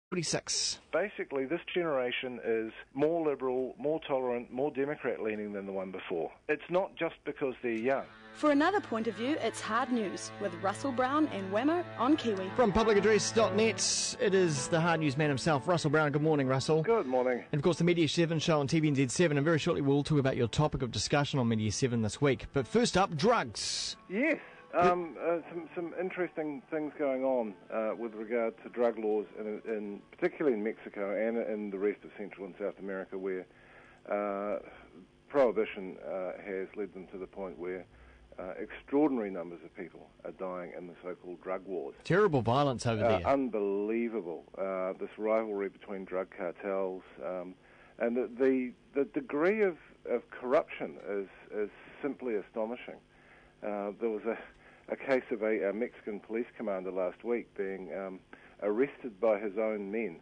46. Basically, this generation is more liberal, more tolerant, more Democrat-leaning than the one before. It's not just because they're young. For another point of view, it's Hard News with Russell Brown and Wammo on Kiwi. From publicaddress.net, it is the hard news man himself, Russell Brown. Good morning, Russell. Good morning. And of course, the Media 7 show on TVNZ7, and very shortly we'll talk about your topic of discussion on Media 7 this week. But first up, drugs. Yes. Some interesting things going on with regard to drug laws, particularly in Mexico and in the rest of Central and South America, where prohibition has led them to the point where extraordinary numbers of people are dying in the so-called drug wars. Terrible violence over there. Unbelievable. This rivalry between drug cartels, and the degree of corruption is simply astonishing. There was a case of a Mexican police commander last week being arrested by his own men.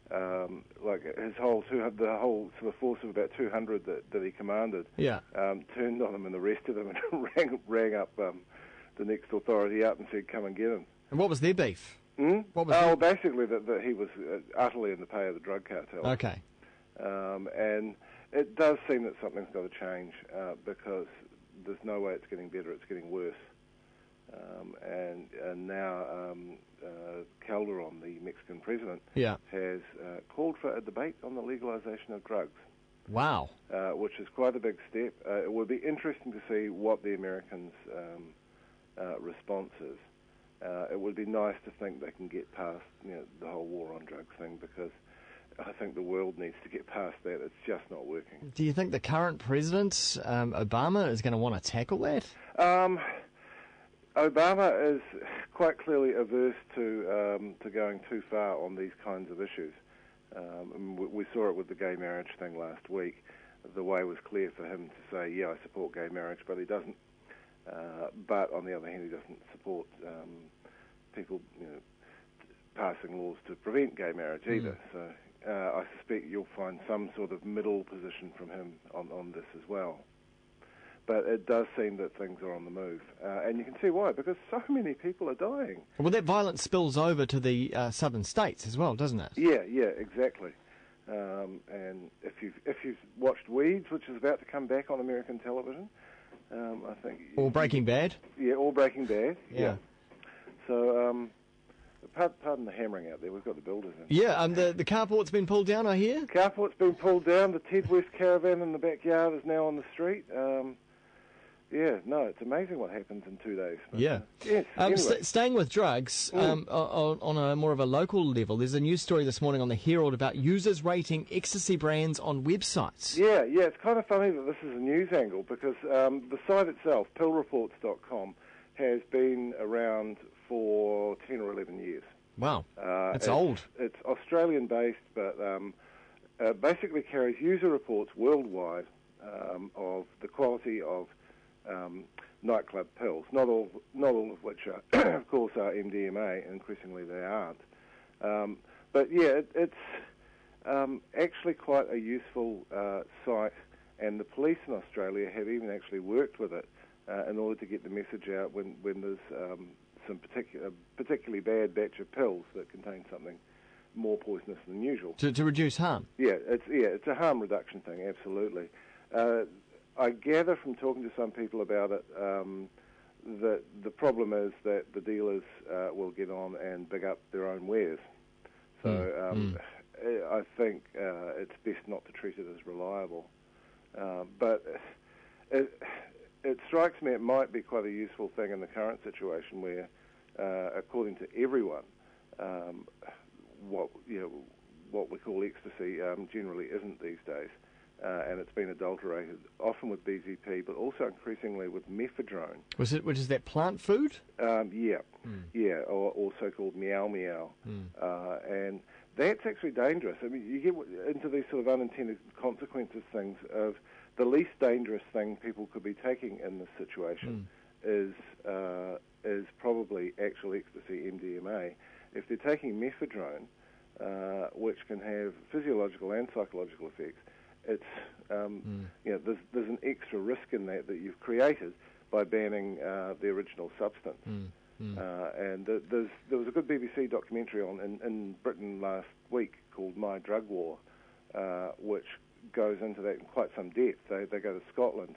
The whole sort of force of about 200 that he commanded turned on him and arrested him and rang up the next authority up and said, "Come and get him." And what was their beef? Basically that he was utterly in the pay of the drug cartel. Okay. And it does seem that something's got to change because there's no way it's getting better, it's getting worse. And now Calderon, the Mexican president, has called for a debate on the legalization of drugs. Wow. Which is quite a big step. It would be interesting to see what the Americans' response is. It would be nice to think they can get past the whole war on drugs thing, because I think the world needs to get past that. It's just not working. Do you think the current president, Obama, is going to want to tackle that? Obama is quite clearly averse to going too far on these kinds of issues. We saw it with the gay marriage thing last week. The way was clear for him to say, "Yeah, I support gay marriage," but he doesn't. But on the other hand, he doesn't support people, passing laws to prevent gay marriage either. So I suspect you'll find some sort of middle position from him on this as well. But it does seem that things are on the move. And you can see why, because so many people are dying. Well, that violence spills over to the southern states as well, doesn't it? Yeah, exactly. And if you've watched Weeds, which is about to come back on American television, I think... Or Breaking Bad? Yeah, or Breaking Bad. Yeah. So, pardon the hammering out there, we've got the builders in. Yeah, the carport's been pulled down, I hear? Carport's been pulled down, the Ted West caravan in the backyard is now on the street. It's amazing what happens in 2 days. But, yes. Anyway. Staying with drugs, on a more of a local level, there's a news story this morning on the Herald about users rating ecstasy brands on websites. Yeah, it's kind of funny that this is a news angle, because the site itself, pillreports.com, has been around for 10 or 11 years. Wow, it's old. It's Australian-based, but basically carries user reports worldwide of the quality of nightclub pills, not all of which are, of course, are MDMA. Increasingly, they aren't. But yeah, it's actually quite a useful site, and the police in Australia have even actually worked with it in order to get the message out when there's some particularly bad batch of pills that contain something more poisonous than usual. To reduce harm. It's a harm reduction thing, absolutely. I gather from talking to some people about it that the problem is that the dealers will get on and big up their own wares. So I think it's best not to treat it as reliable. But it strikes me it might be quite a useful thing in the current situation where, according to everyone, what we call ecstasy generally isn't these days. And it's been adulterated, often with BZP, but also increasingly with mephedrone. Which is that plant food? Or also called meow meow. And that's actually dangerous. I mean, you get into these sort of unintended consequences things of the least dangerous thing people could be taking in this situation is probably actual ecstasy, MDMA. If they're taking mephedrone, which can have physiological and psychological effects, it's there's an extra risk in that you've created by banning the original substance. And there was a good BBC documentary in Britain last week called My Drug War, which goes into that in quite some depth. They go to Scotland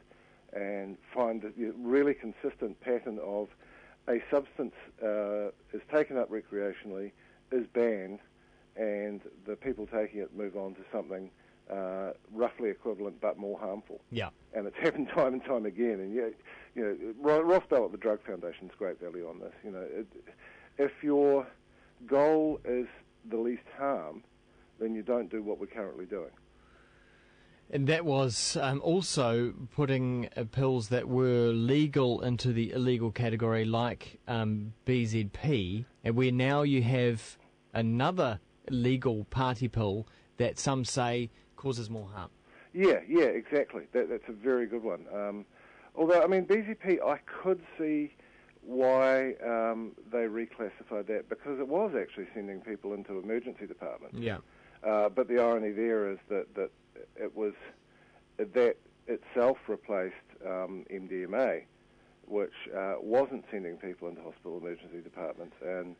and find a really consistent pattern of a substance is taken up recreationally, is banned, and the people taking it move on to something roughly equivalent but more harmful. Yeah. And it's happened time and time again. And Ross Bell at the Drug Foundation's great value on this. If your goal is the least harm, then you don't do what we're currently doing. And that was also putting pills that were legal into the illegal category, like BZP, and where now you have another legal party pill that some say causes more harm. Yeah, exactly. That's a very good one. Although, BZP, I could see why they reclassified that, because it was actually sending people into emergency departments. Yeah. But the irony there is that it was that itself replaced MDMA, which wasn't sending people into hospital emergency departments, and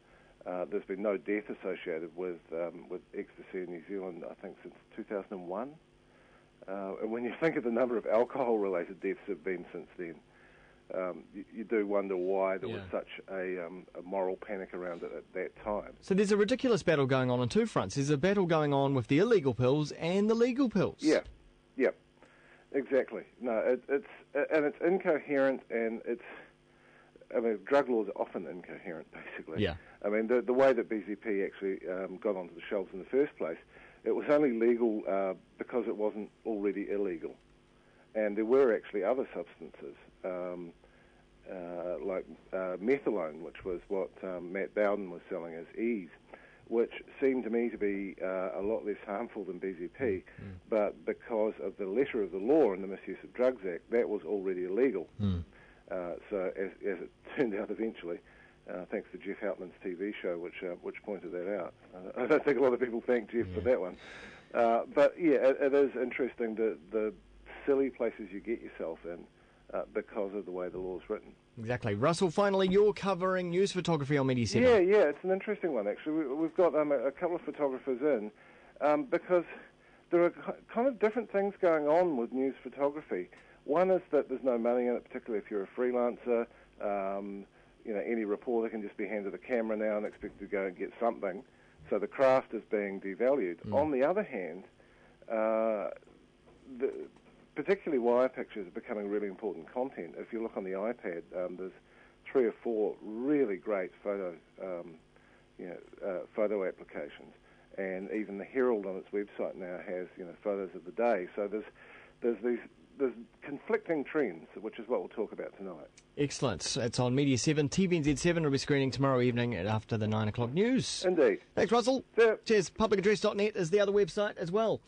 there's been no death associated with ecstasy in New Zealand, I think, since 2001. And when you think of the number of alcohol-related deaths that have been since then, you do wonder why there was such a moral panic around it at that time. So there's a ridiculous battle going on two fronts. There's a battle going on with the illegal pills and the legal pills. Yeah, exactly. No, it's incoherent, and drug laws are often incoherent, basically. Yeah. The way that BZP actually got onto the shelves in the first place, it was only legal because it wasn't already illegal. And there were actually other substances, like methylone, which was what Matt Bowden was selling as ease, which seemed to me to be a lot less harmful than BZP, but because of the letter of the law in the Misuse of Drugs Act, that was already illegal. So as it turned out eventually, thanks to Jeff Houtman's TV show, which pointed that out. I don't think a lot of people thank Jeff for that one. But yeah, it is interesting the silly places you get yourself in because of the way the law's written. Exactly. Russell, finally, you're covering news photography on Media 7. Yeah, it's an interesting one, actually. We've got a couple of photographers in because there are kind of different things going on with news photography. One is that there's no money in it, particularly if you're a freelancer. Any reporter can just be handed a camera now and expected to go and get something. So the craft is being devalued. On the other hand, particularly wire pictures are becoming really important content. If you look on the iPad, there's 3 or 4 really great photo applications, and even the Herald on its website now has photos of the day. So there's conflicting trends, which is what we'll talk about tonight. Excellent. It's on Media 7. TVNZ7 will be screening tomorrow evening after the 9 o'clock news. Indeed. Thanks, Russell. Yeah. Cheers. Publicaddress.net is the other website as well.